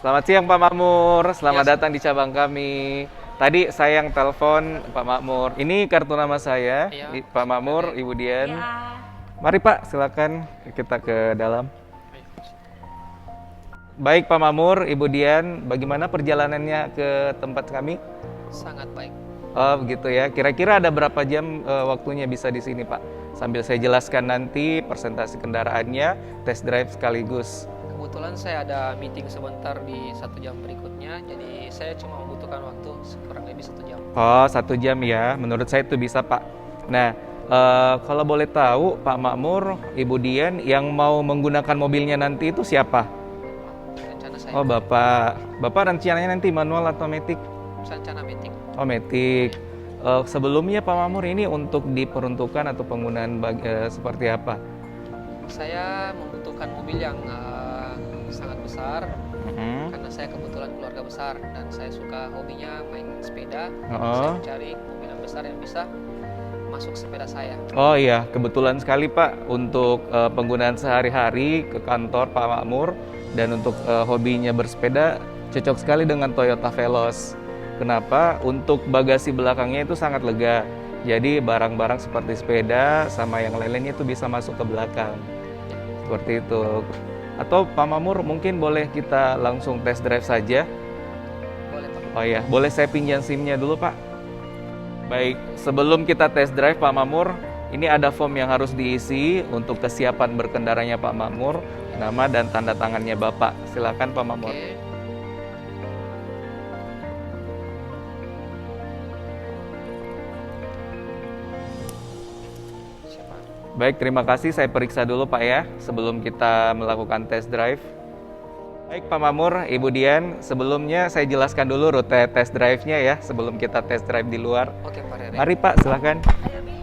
Selamat siang Pak Makmur, selamat Iya, datang di cabang kami. Tadi saya yang telepon Pak Makmur. Ini kartu nama saya, iya, Pak Pak Makmur, Rere. Ibu Dian. Ya, Mari Pak, silakan kita ke dalam. Ayo. Baik Pak Makmur, Ibu Dian, bagaimana perjalanannya ke tempat kami? Sangat baik. Oh begitu ya, kira-kira ada berapa jam waktunya bisa di sini Pak? Sambil saya jelaskan nanti presentasi kendaraannya, test drive sekaligus. Kebetulan saya ada meeting sebentar di 1 jam berikutnya, jadi saya cuma membutuhkan waktu kurang lebih 1 jam. Oh, 1 jam ya. Menurut saya itu bisa, Pak. Nah, kalau boleh tahu, Pak Makmur, Ibu Dian, yang mau menggunakan mobilnya nanti itu siapa? Rencana saya Oh, Bapak. Bapak rencananya nanti manual atau matic? rencana meeting. Oh, matic. Sebelumnya Pak Makmur ini untuk diperuntukkan atau penggunaan seperti apa? Saya membutuhkan mobil yang sangat besar Mhm. karena saya kebetulan keluarga besar dan saya suka hobinya main sepeda. Oh. Saya mencari mobil yang besar yang bisa masuk sepeda saya. Oh iya, kebetulan sekali Pak untuk penggunaan sehari-hari ke kantor Pak Makmur dan untuk hobinya bersepeda cocok sekali dengan Toyota Veloz. Kenapa? Untuk bagasi belakangnya itu sangat lega. Jadi barang-barang seperti sepeda sama yang lain-lainnya itu bisa masuk ke belakang. Seperti itu. Atau Pak Makmur mungkin boleh kita langsung test drive saja. Boleh, Pak. Oh iya, boleh saya pinjam SIM-nya dulu Pak? Baik, sebelum kita test drive Pak Makmur, ini ada form yang harus diisi untuk kesiapan berkendaranya Pak Makmur, nama dan tanda tangannya Bapak. Silakan Pak Makmur. Oke. Siapa? Baik, terima kasih. Saya periksa dulu Pak ya, sebelum kita melakukan test drive. Baik Pak Makmur, Ibu Dian, sebelumnya saya jelaskan dulu rute test drive-nya ya, sebelum kita test drive di luar. Oke, Pak Rere. Mari Pak, silakan. ayo Bi.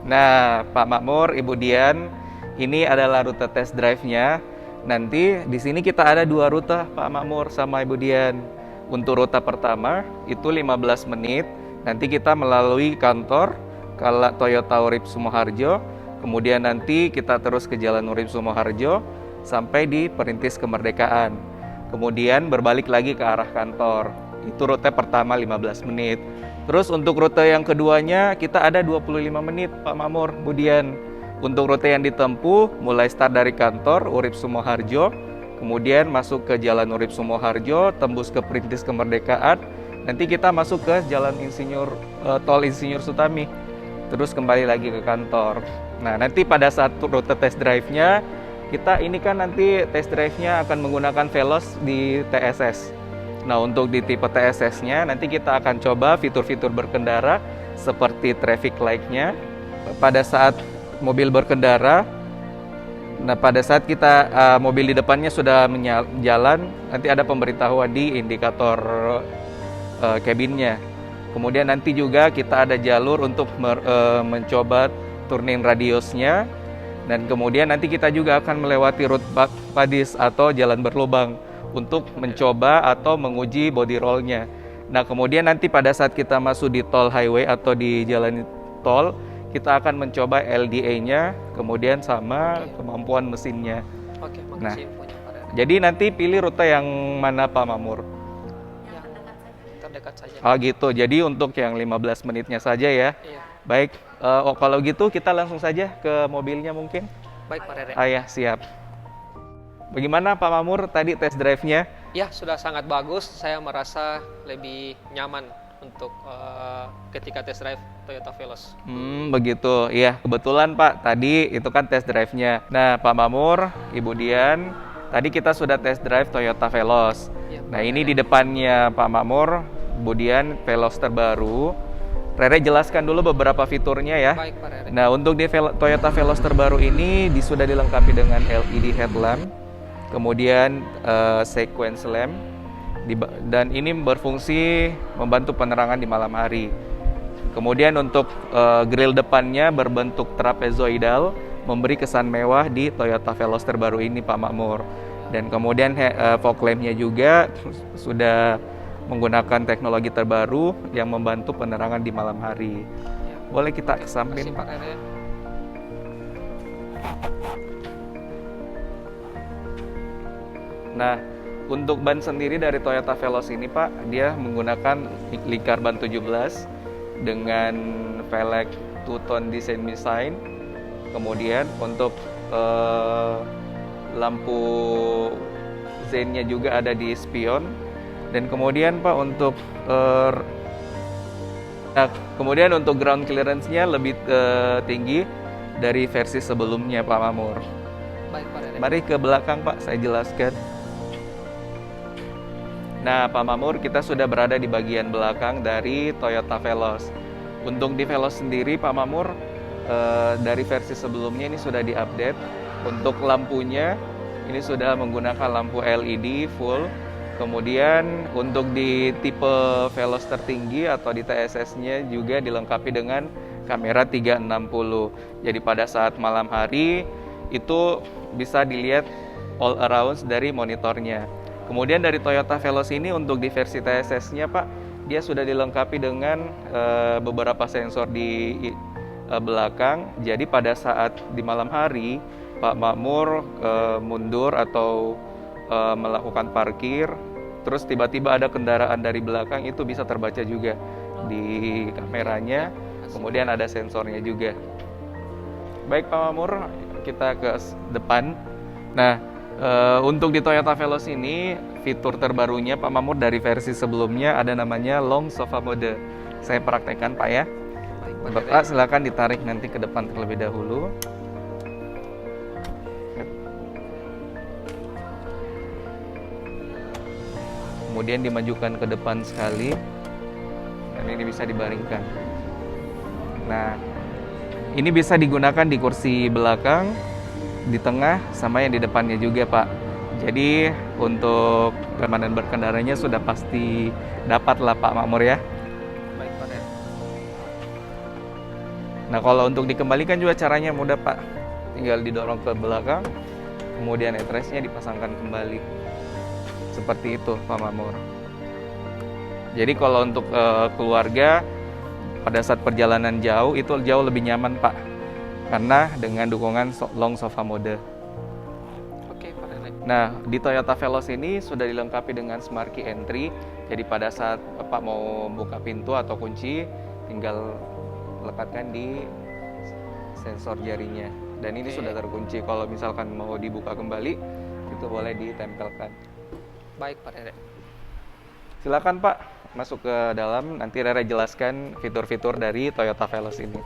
Nah, Pak Makmur, Ibu Dian, ini adalah rute test drive-nya. Nanti di sini kita ada 2 rute, Pak Makmur sama Ibu Dian. Untuk rute pertama itu 15 menit. Nanti kita melalui kantor Toyota Urip Sumoharjo. Kemudian nanti kita terus ke Jalan Urip Sumoharjo sampai di Perintis Kemerdekaan. Kemudian berbalik lagi ke arah kantor. Itu rute pertama 15 menit. Terus untuk rute yang keduanya kita ada 25 menit Pak Makmur, Budian. Untuk rute yang ditempuh mulai start dari kantor Urip Sumoharjo, kemudian masuk ke Jalan Urip Sumoharjo, tembus ke Perintis Kemerdekaan, nanti kita masuk ke Jalan Tol Insinyur Sutami, terus kembali lagi ke kantor. Nah, nanti pada saat rute test drive-nya, kita ini kan nanti test drive-nya akan menggunakan Veloz di TSS. Nah, untuk di tipe TSS-nya nanti kita akan coba fitur-fitur berkendara seperti traffic light-nya pada saat mobil berkendara. Nah, pada saat kita mobil di depannya sudah jalan, nanti ada pemberitahuan di indikator kabinnya. Kemudian nanti juga kita ada jalur untuk mencoba turning radiusnya. Dan kemudian nanti kita juga akan melewati route padis atau jalan berlubang untuk mencoba atau menguji body roll-nya. Nah, kemudian nanti pada saat kita masuk di tol highway atau di jalan tol, kita akan mencoba LDA-nya, kemudian sama kemampuan mesinnya. Oke, Nah, makasih infonya, Pak Rere. jadi nanti pilih rute yang mana Pak Makmur? Yang terdekat saja. Terdekat saja. Oh gitu, jadi untuk yang 15 menitnya saja ya. Iya. Baik, kalau gitu kita langsung saja ke mobilnya mungkin. Baik, Pak Rere. Ya, siap. Bagaimana Pak Makmur tadi test drive-nya? Ya, sudah sangat bagus. Saya merasa lebih nyaman untuk ketika test drive Toyota Veloz. Begitu. Iya, kebetulan Pak, tadi itu kan test drive-nya. Nah, Pak Makmur, Ibu Dian, tadi kita sudah test drive Toyota Veloz. Ya, Nah, ini di depannya Pak Makmur, Ibu Dian, Veloz terbaru. Rere jelaskan dulu beberapa fiturnya ya. Baik, Pak Rere. Nah, untuk di Toyota Veloz terbaru ini sudah dilengkapi dengan LED headlamp, kemudian sequence lamp, dan ini berfungsi membantu penerangan di malam hari. Kemudian untuk grill depannya berbentuk trapezoidal, memberi kesan mewah di Toyota Veloz terbaru ini Pak Makmur. Dan kemudian fog lamp-nya juga sudah menggunakan teknologi terbaru yang membantu penerangan di malam hari. Ya. Boleh kita ke Terima samping kasih, Pak Pak? Rere. Nah, untuk ban sendiri dari Toyota Veloz ini Pak, dia menggunakan lingkar ban 17 dengan velg two-tone design. Kemudian untuk lampu zennya juga ada di spion. Dan kemudian Pak untuk kemudian untuk ground clearance-nya lebih tinggi dari versi sebelumnya Pak Mamur. Baik Pak Rere. Mari ke belakang Pak, saya jelaskan. Nah Pak Mamur, kita sudah berada di bagian belakang dari Toyota Veloz. Untuk di Veloz sendiri Pak Mamur, dari versi sebelumnya ini sudah diupdate. Untuk lampunya ini sudah menggunakan lampu LED full. Kemudian untuk di tipe Veloz tertinggi atau di TSS-nya juga dilengkapi dengan kamera 360. Jadi pada saat malam hari itu bisa dilihat all around dari monitornya. Kemudian dari Toyota Veloz ini untuk di versi TSS-nya Pak, dia sudah dilengkapi dengan beberapa sensor di belakang. Jadi pada saat di malam hari Pak Makmur mundur atau melakukan parkir, terus tiba-tiba ada kendaraan dari belakang, itu bisa terbaca juga di kameranya. Kemudian ada sensornya juga. Baik Pak Makmur, kita ke depan. Nah, untuk di Toyota Veloz ini, fitur terbarunya Pak Makmur dari versi sebelumnya ada namanya long sofa mode. Saya praktekkan Pak ya. Baik, Bapak silakan ditarik nanti ke depan terlebih dahulu. Kemudian dimajukan ke depan sekali. Dan ini bisa dibaringkan. Nah, ini bisa digunakan di kursi belakang, di tengah, sama yang di depannya juga Pak. Jadi untuk keamanan berkendaranya sudah pasti dapat lah Pak Makmur ya. Baik Pak Rere. Nah kalau untuk dikembalikan juga caranya mudah Pak. Tinggal didorong ke belakang, kemudian headrest-nya dipasangkan kembali. Seperti itu Pak Makmur. Jadi kalau untuk keluarga pada saat perjalanan jauh itu jauh lebih nyaman Pak. Karena dengan dukungan long sofa mode. Oke Pak Rere. Nah, di Toyota Veloz ini sudah dilengkapi dengan smart key entry. Jadi pada saat Bapak mau buka pintu atau kunci, tinggal lekatkan di sensor jarinya. Dan ini sudah terkunci. Kalau misalkan mau dibuka kembali, itu boleh ditempelkan. Baik Pak Rere. Silakan Pak, masuk ke dalam. Nanti Rere jelaskan fitur-fitur dari Toyota Veloz ini.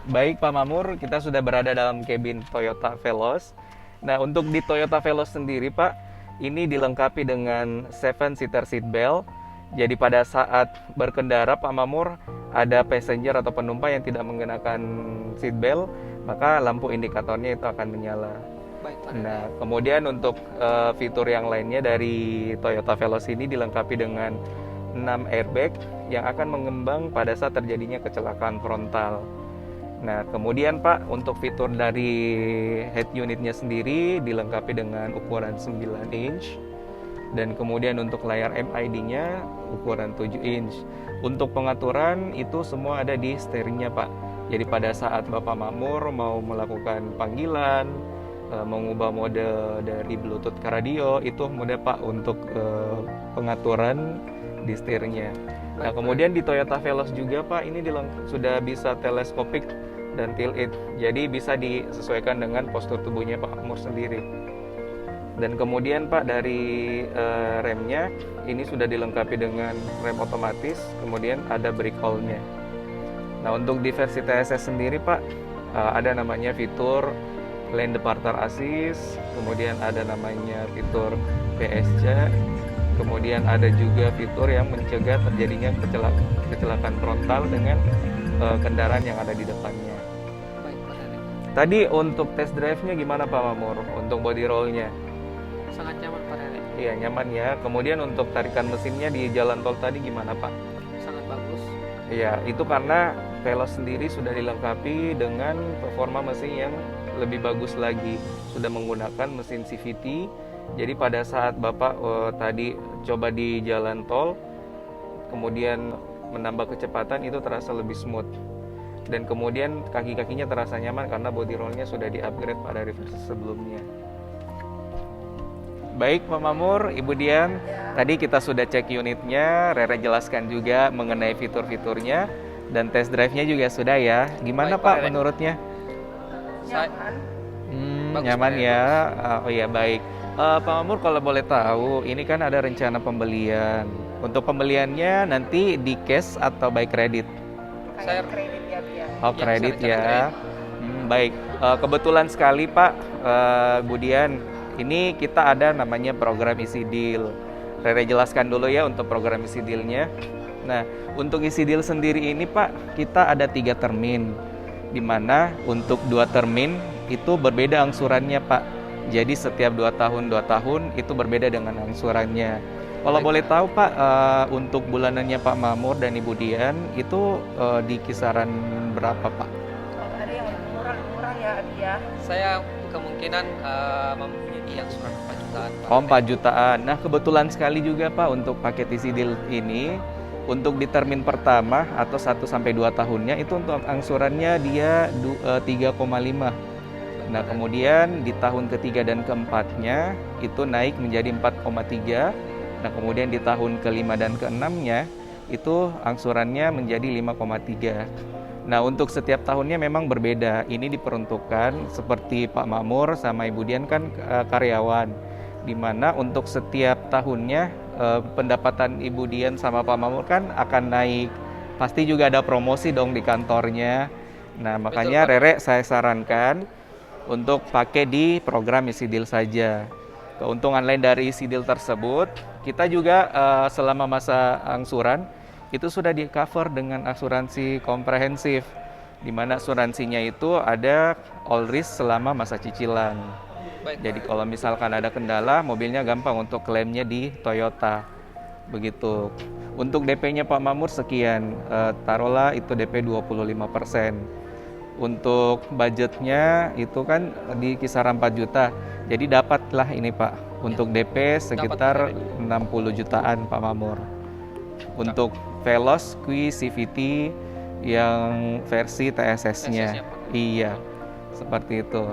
Baik Pak Makmur, kita sudah berada dalam kabin Toyota Veloz. Nah untuk di Toyota Veloz sendiri Pak, ini dilengkapi dengan 7-seater seat belt. Jadi pada saat berkendara Pak Makmur, ada passenger atau penumpang yang tidak menggunakan seat belt, maka lampu indikatornya itu akan menyala. Baik Pak Rere. Nah kemudian untuk fitur yang lainnya dari Toyota Veloz ini dilengkapi dengan 6 airbag yang akan mengembang pada saat terjadinya kecelakaan frontal. Nah, kemudian Pak, untuk fitur dari head unitnya sendiri dilengkapi dengan ukuran 9 inch. Dan kemudian untuk layar MID-nya ukuran 7 inch. Untuk pengaturan itu semua ada di steeringnya Pak. Jadi pada saat Bapak Makmur mau melakukan panggilan, mengubah mode dari Bluetooth ke radio, itu mudah Pak untuk pengaturan di steeringnya. Nah, kemudian di Toyota Veloz juga Pak, ini sudah bisa teleskopik dan tilt-it. Jadi bisa disesuaikan dengan postur tubuhnya Pak Makmur sendiri. Dan kemudian Pak dari remnya ini sudah dilengkapi dengan rem otomatis, kemudian ada brake hold-nya. Nah, untuk di versi TSS sendiri Pak, ada namanya fitur lane departure assist, kemudian ada namanya fitur PSC, kemudian ada juga fitur yang mencegah terjadinya kecelakaan frontal dengan kendaraan yang ada di depannya. Baik Pak Rere. Tadi untuk test drive-nya gimana Pak Makmur? Untuk body roll-nya? Sangat nyaman Pak Rere. Iya nyaman ya. Kemudian untuk tarikan mesinnya di jalan tol tadi gimana Pak? Sangat bagus. Iya, itu karena Veloz sendiri sudah dilengkapi dengan performa mesin yang lebih bagus lagi. Sudah menggunakan mesin CVT. Jadi pada saat Bapak tadi coba di jalan tol, kemudian menambah kecepatan itu terasa lebih smooth. dan kemudian kaki-kakinya terasa nyaman karena body rollnya sudah di-upgrade pada versi sebelumnya. Baik Pak Mamur, Ibu Dian, tadi kita sudah cek unitnya, Rere jelaskan juga mengenai fitur-fiturnya, dan test drive-nya juga sudah ya. Gimana Baik, Pak Pak Rere. menurutnya? Saya- Bagus, Nyaman Pak, ya. Oh iya baik. Pak Mamur kalau boleh tahu, ini kan ada rencana pembelian. Untuk pembeliannya nanti di cash atau by credit? Saya kredit ya dia. Oh Ya, kredit saya rencana ya. Baik. Kebetulan sekali Pak Budian, ini kita ada namanya program isi deal. Rere jelaskan dulu ya untuk program isi dealnya. Nah, untuk isi deal sendiri ini Pak, kita ada 3 termin. Di mana untuk 2 termin itu berbeda angsurannya Pak. Jadi setiap 2 tahun itu berbeda dengan angsurannya. Kalau Baik. boleh tahu Pak, untuk bulanannya Pak Mamur dan Ibu Dian itu di kisaran berapa Pak? Kalau ada yang murah ya dia. Saya kemungkinan mempunyai angsuran 4 jutaan. Pak. Oh 4 jutaan. Nah kebetulan sekali juga Pak untuk paket isi deal ini, untuk di termin pertama atau 1-2 tahunnya itu untuk angsurannya dia 3,5. Nah kemudian di tahun ketiga dan keempatnya itu naik menjadi 4,3. Nah kemudian di tahun kelima dan keenamnya itu angsurannya menjadi 5,3. Nah untuk setiap tahunnya memang berbeda. Ini diperuntukkan seperti Pak Mamur sama Ibu Dian kan karyawan, di mana untuk setiap tahunnya pendapatan Ibu Dian sama Pak Mamur kan akan naik. Pasti juga ada promosi dong di kantornya. Nah makanya Betul, Pak. Rere saya sarankan untuk pakai di program isi deal saja. Keuntungan lain dari isi deal tersebut, kita juga selama masa angsuran itu sudah di cover dengan asuransi komprehensif, di mana asuransinya itu ada all risk selama masa cicilan. Baik. Jadi kalau misalkan ada kendala, mobilnya gampang untuk klaimnya di Toyota. Begitu. Untuk DP-nya Pak Mamur sekian, taruhlah itu DP 25%. Untuk budgetnya itu kan di kisaran 4 juta. Jadi dapatlah ini Pak, untuk DP sekitar 60 jutaan Pak Mamur. Untuk Veloz Q CVT yang versi TSS-nya. TSS-nya, Pak. Iya, seperti itu.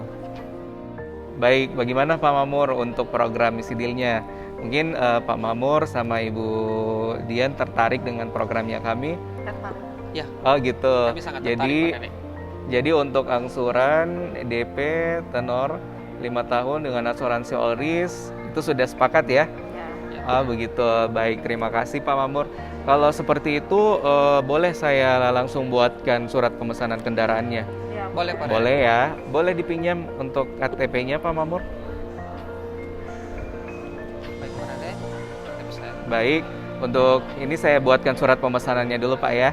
Baik, bagaimana Pak Mamur untuk program isi deal-nya? Mungkin Pak Mamur sama Ibu Dian tertarik dengan programnya kami? Tepat. Ya, Oh gitu. kami sangat tertarik, Pak Rere. Jadi untuk angsuran DP tenor 5 tahun dengan asuransi all risk itu sudah sepakat ya? Ya. Ah begitu. Baik, terima kasih Pak Mamur. Kalau seperti itu boleh saya langsung buatkan surat pemesanan kendaraannya? Ya. Boleh Pak Rere. Boleh ya. Boleh dipinjam untuk KTP-nya Pak Mamur? Baik Pak Rere. Nanti bisa. Baik. Untuk ini saya buatkan surat pemesanannya dulu Pak ya.